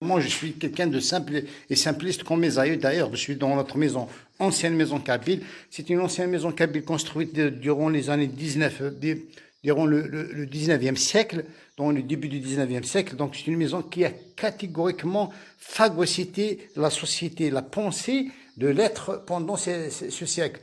Moi, je suis quelqu'un de simple et simpliste comme mes aïeux. D'ailleurs, je suis dans notre maison, ancienne maison kabyle. C'est une ancienne maison kabyle construite durant les années 19, durant le 19e siècle, dans le début du 19e siècle. Donc, c'est une maison qui a catégoriquement phagocyté la société, la pensée de l'être pendant ce siècle.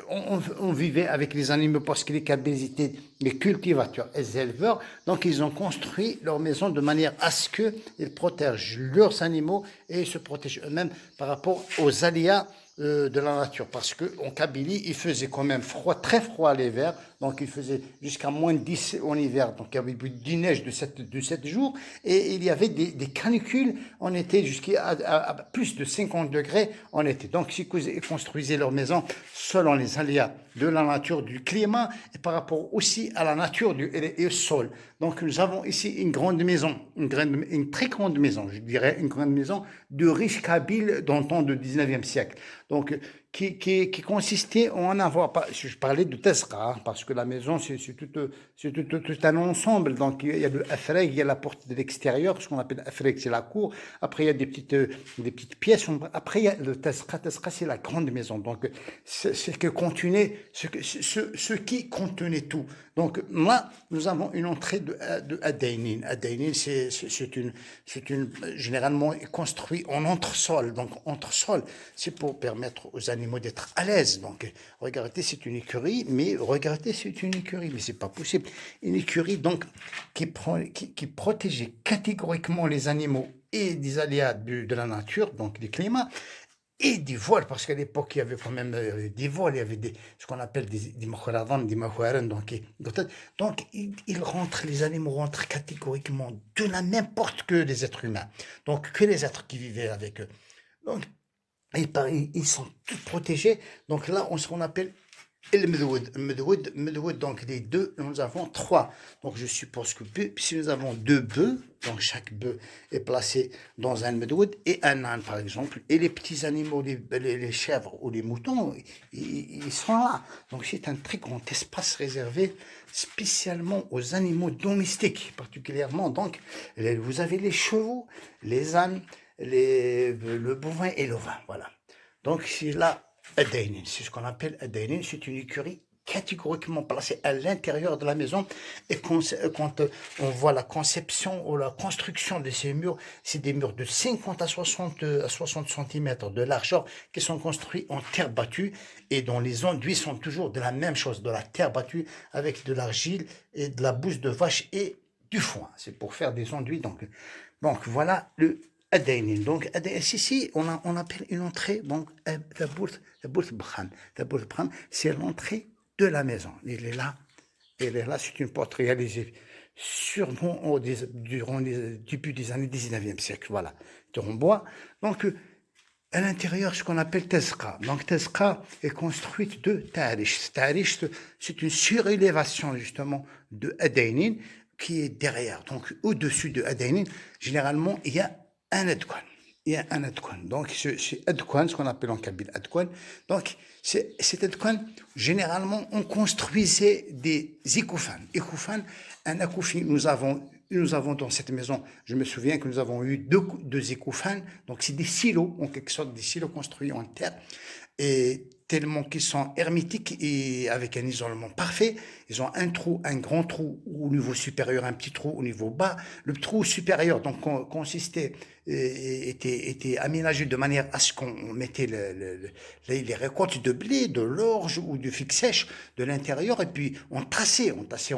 On vivait avec les animaux parce que les Kabyles étaient les cultivateurs et les éleveurs, donc ils ont construit leur maison de manière à ce qu'ils protègent leurs animaux et se protègent eux-mêmes par rapport aux aléas de la nature. Parce qu'en Kabylie, il faisait quand même froid, très froid l'hiver, donc il faisait jusqu'à moins 10 en hiver, donc il y avait du neige de 7 jours, et il y avait des canicules en été jusqu'à plus de 50 degrés en été. Donc ils construisaient leur maison selon les aléas de la nature, du climat, et par rapport aussi à la nature et au sol. Donc nous avons ici une grande maison, une très grande maison, je dirais une grande maison de riches kabyles dans le temps du 19e siècle. Donc qui consistait en avoir, je parlais de Tezra, parce que la maison tout un ensemble. Donc il y a le Afreg, il y a la porte de l'extérieur, ce qu'on appelle Afreg, c'est la cour. Après il y a des petites pièces. Après il y a le Tezra, c'est la grande maison. Donc c'est que contenait ce qui contenait tout. Donc là, nous avons une entrée de Adainin. Adainin, généralement construit en entresol. Donc entresol, c'est pour permettre aux animaux d'être à l'aise. Donc regardez, c'est une écurie, mais c'est pas possible. Une écurie donc qui protégeait catégoriquement les animaux et des aléas de la nature, donc du climat, et des voiles, parce qu'à l'époque, il y avait quand même des voiles, il y avait ce qu'on appelle des makhouradans, des mahouarans, donc les animaux rentrent catégoriquement de la même porte que les êtres humains, donc que les êtres qui vivaient avec eux. Donc, ils sont tous protégés, donc là, ce qu'on appelle le Medwood, donc les deux, nous avons trois. Donc je suppose que si nous avons deux bœufs, donc chaque bœuf est placé dans un Medwood et un âne par exemple, et les petits animaux, les chèvres ou les moutons, ils sont là. Donc c'est un très grand espace réservé spécialement aux animaux domestiques, particulièrement. Donc vous avez les chevaux, les ânes, le bovin et le vin, voilà. Donc c'est là. Adainin, c'est ce qu'on appelle Adainin, c'est une écurie catégoriquement placée à l'intérieur de la maison. Et quand on voit la conception ou la construction de ces murs, c'est des murs de 50 à 60 cm de largeur qui sont construits en terre battue et dont les enduits sont toujours de la même chose, de la terre battue avec de l'argile et de la bouse de vache et du foin. C'est pour faire des enduits. Donc voilà le Adainin. Donc, ici, on appelle une entrée, donc, Tabourt Bram, c'est l'entrée de la maison. Il est là, c'est une porte réalisée sûrement durant les débuts des années 19e siècle, voilà, en bois. Donc, à l'intérieur, ce qu'on appelle Tezka. Donc, Tezka est construite de Tarish. Tarish, c'est une surélévation, justement, de Adainin qui est derrière. Donc, au-dessus de Adainin, généralement, il y a un Adkwan. Il y a un Adkwan. Donc, c'est Adkwan, ce qu'on appelle en kabyle Adkwan. Donc, cet Adkwan, généralement, on construisait des ikoufans. Un akoufi, nous avons dans cette maison, je me souviens que nous avons eu deux ikoufans. Donc, c'est des silos, en quelque sorte, des silos construits en terre. Et tellement qu'ils sont hermétiques et avec un isolement parfait. Ils ont un trou, un grand trou au niveau supérieur, un petit trou au niveau bas. Le trou supérieur donc était aménagé de manière à ce qu'on mettait les récoltes de blé, de l'orge ou du fig sèche de l'intérieur et puis on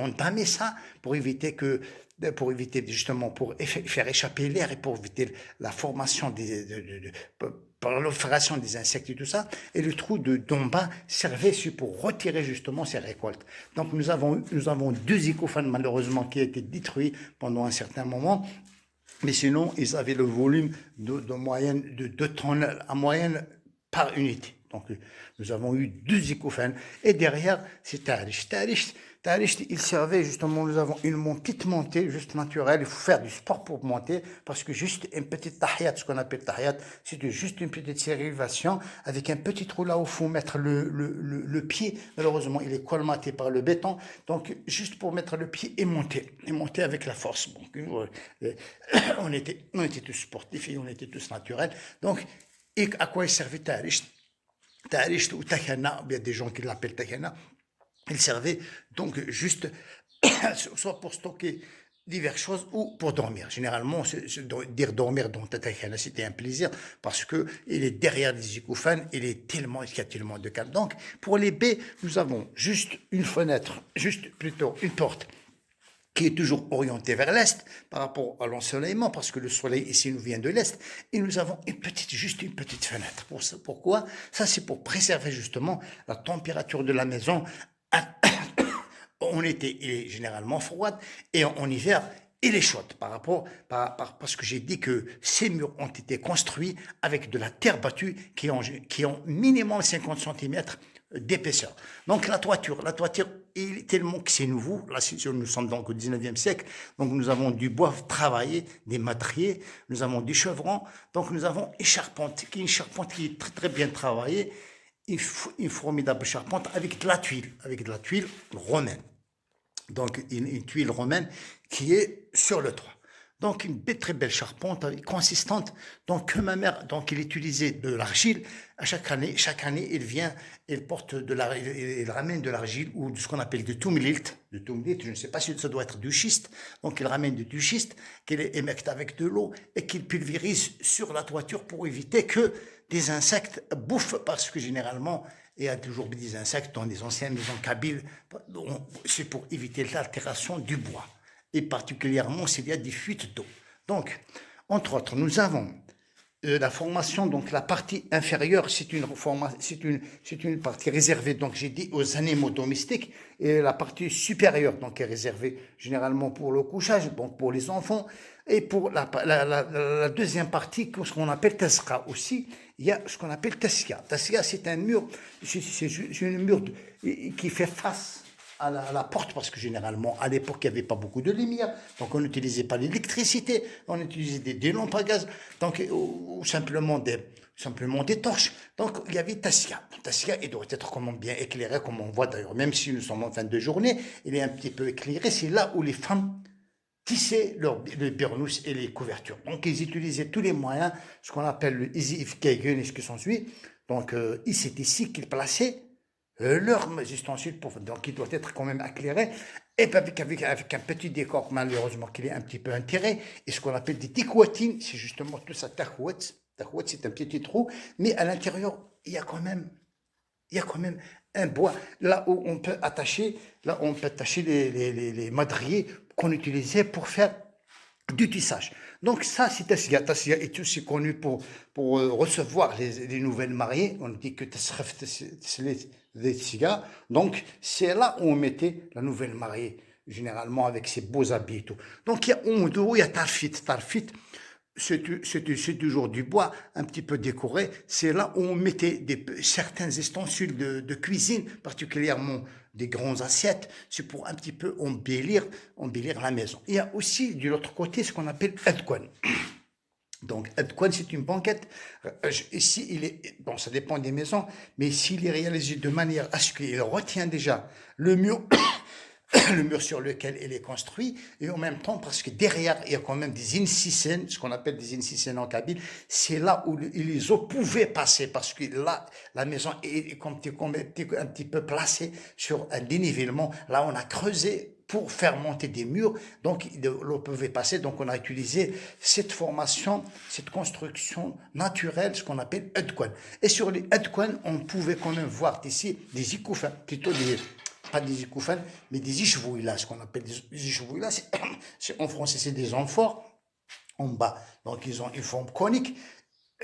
damait ça pour éviter justement pour faire échapper l'air et pour éviter la formation par la prolifération des insectes et tout ça, et le trou d'en bas servait pour retirer justement ces récoltes. Donc nous avons deux icophanes malheureusement qui ont été détruits pendant un certain moment, mais sinon ils avaient le volume de moyenne de 2 tonnes en moyenne par unité. Donc, nous avons eu 2 icônes. Et derrière, c'est Tarish. Tarish, il servait justement, nous avons une petite montée, juste naturelle. Il faut faire du sport pour monter, parce que juste une petite tahiyat, ce qu'on appelle tahiyat, c'est juste une petite dérivation avec un petit trou là où il faut mettre le pied. Malheureusement, il est colmaté par le béton. Donc, juste pour mettre le pied et monter avec la force. Donc, on était tous sportifs et on était tous naturels. Donc, et à quoi il servait Tarish? Tarish ou Takana, il y a des gens qui l'appellent Takana. Il servait donc juste soit pour stocker diverses choses ou pour dormir. Généralement, dire dormir dans Takana, c'était un plaisir parce que il est derrière les icophanes, il y a tellement de calme. Donc, pour les baies, nous avons juste une fenêtre, juste plutôt une porte qui est toujours orienté vers l'est par rapport à l'ensoleillement, parce que le soleil ici nous vient de l'est, et nous avons juste une petite fenêtre. Pourquoi? Ça, c'est pour préserver justement la température de la maison. En été, il est généralement froide, et en hiver, il est chaude parce que j'ai dit que ces murs ont été construits avec de la terre battue qui ont minimum 50 cm d'épaisseur. Donc la toiture, il est tellement que c'est nouveau. Là, nous sommes donc au 19e siècle. Donc nous avons du bois travaillé, des matriers, nous avons du chevron. Donc nous avons une charpente qui est très très bien travaillée. Une formidable charpente avec de la tuile romaine. Donc une tuile romaine qui est sur le toit. Donc une très belle charpente consistante. Donc que ma mère, donc il utilisait de l'argile. À chaque année, il ramène de l'argile ou de ce qu'on appelle du tumlilt. Je ne sais pas si ça doit être du schiste. Donc il ramène du schiste qu'il émecte avec de l'eau et qu'il pulvérise sur la toiture pour éviter que des insectes bouffent, parce que généralement il y a toujours des insectes dans les anciennes maisons kabyles. C'est pour éviter l'altération du bois, et particulièrement s'il y a des fuites d'eau. Donc, entre autres, nous avons la formation, donc la partie inférieure, c'est une partie réservée, donc j'ai dit aux animaux domestiques, et la partie supérieure, donc est réservée généralement pour le couchage, donc pour les enfants, et pour la deuxième partie, ce qu'on appelle tasqa aussi, il y a ce qu'on appelle tassia. Tassia, c'est un mur, c'est une mur qui fait face à la porte, parce que généralement, à l'époque, il n'y avait pas beaucoup de lumière, donc on n'utilisait pas l'électricité, on utilisait des lampes à gaz, donc, ou simplement des torches. Donc, il y avait Tassia. Tassia, il doit être comment bien éclairé, comme on voit d'ailleurs, même si nous sommes en fin de journée, il est un petit peu éclairé. C'est là où les femmes tissaient les burnous et les couvertures. Donc, ils utilisaient tous les moyens, ce qu'on appelle le easy if et ce qui s'ensuit. Donc, c'est ici qu'ils plaçaient leur ustensile, donc il doit être quand même éclairé, et avec un petit décor, malheureusement, qu'il est un petit peu enterré, et ce qu'on appelle des tikwatines, c'est justement tout ça, tahouat, c'est un petit trou, mais à l'intérieur, il y a quand même un bois, là où on peut attacher les madriers qu'on utilisait pour faire du tissage. Donc ça, c'est Tassia. Tassia est aussi connu pour recevoir les nouvelles mariées. On dit que donc c'est là où on mettait la nouvelle mariée, généralement avec ses beaux habits et tout. Donc il y a Oumdou, il y a Tarfit. Tarfit, c'est toujours du bois un petit peu décoré. C'est là où on mettait certains ustensiles de cuisine, particulièrement des grandes assiettes. C'est pour un petit peu embellir la maison. Il y a aussi de l'autre côté ce qu'on appelle Adkwan. Donc, Adkwan, c'est une banquette. Ici, ça dépend des maisons, mais s'il est réalisé de manière à ce qu'il retient déjà le mur, le mur sur lequel il est construit, et en même temps, parce que derrière, il y a quand même des incissènes, ce qu'on appelle des incissènes en kabyle, c'est là où les eaux pouvaient passer, parce que là, la maison est un petit peu placée sur un dénivellement. Là, on a creusé pour faire monter des murs, donc l'eau pouvait passer. Donc on a utilisé cette formation, cette construction naturelle, ce qu'on appelle Adkwan. Et sur les Adkwan, on pouvait quand même voir ici des ikoufans, plutôt pas des ikoufans, mais des ishvouïlas, ce qu'on appelle des ishvouïlas. En français, c'est des amphores en bas. Donc ils ont une forme conique.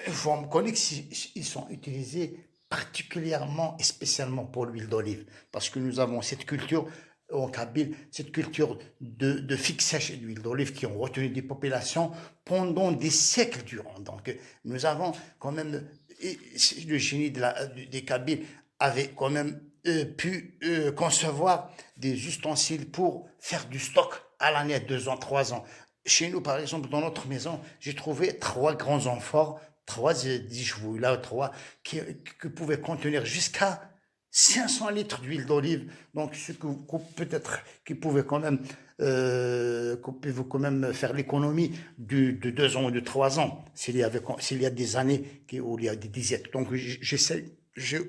Une forme conique, ils sont utilisés particulièrement et spécialement pour l'huile d'olive, parce que nous avons cette culture en Kabyle, cette culture de fixage d'huile d'olive qui ont retenu des populations pendant des siècles durant. Donc, nous avons quand même le génie des Kabyles avait quand même pu concevoir des ustensiles pour faire du stock à l'année, 2 ans, 3 ans. Chez nous, par exemple, dans notre maison, j'ai trouvé 3 grands amphores, 3 10 chevaux, là, qui pouvaient contenir jusqu'à 500 litres d'huile d'olive. Donc, ce peut-être qui pouvait quand même, qu'on pouvait quand même faire l'économie de 2 ans ou de 3 ans, s'il y a des années où il y a des dizaines. Donc, j'essaie,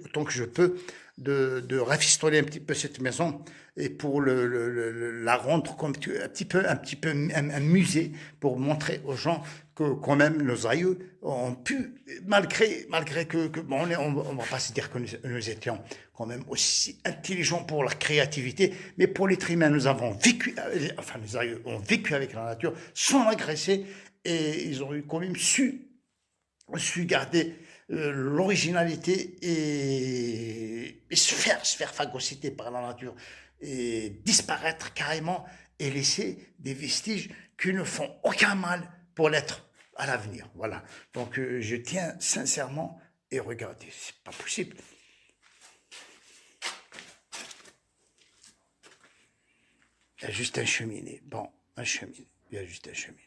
autant que je peux, de rafistoler un petit peu cette maison et pour la rendre comme un petit peu un musée pour montrer aux gens que quand même nos aïeux ont pu, malgré que bon, on va pas se dire que nous étions quand même aussi intelligents pour la créativité, mais pour l'être humain, nous avons vécu, enfin nos aïeux ont vécu avec la nature sans l'agresser et ils ont eu quand même su garder l'originalité et se faire phagocyter par la nature et disparaître carrément et laisser des vestiges qui ne font aucun mal pour l'être à l'avenir. Voilà. Donc je tiens sincèrement et regardez, c'est pas possible. Il y a juste un cheminée. Bon, un cheminée. Il y a juste un cheminée.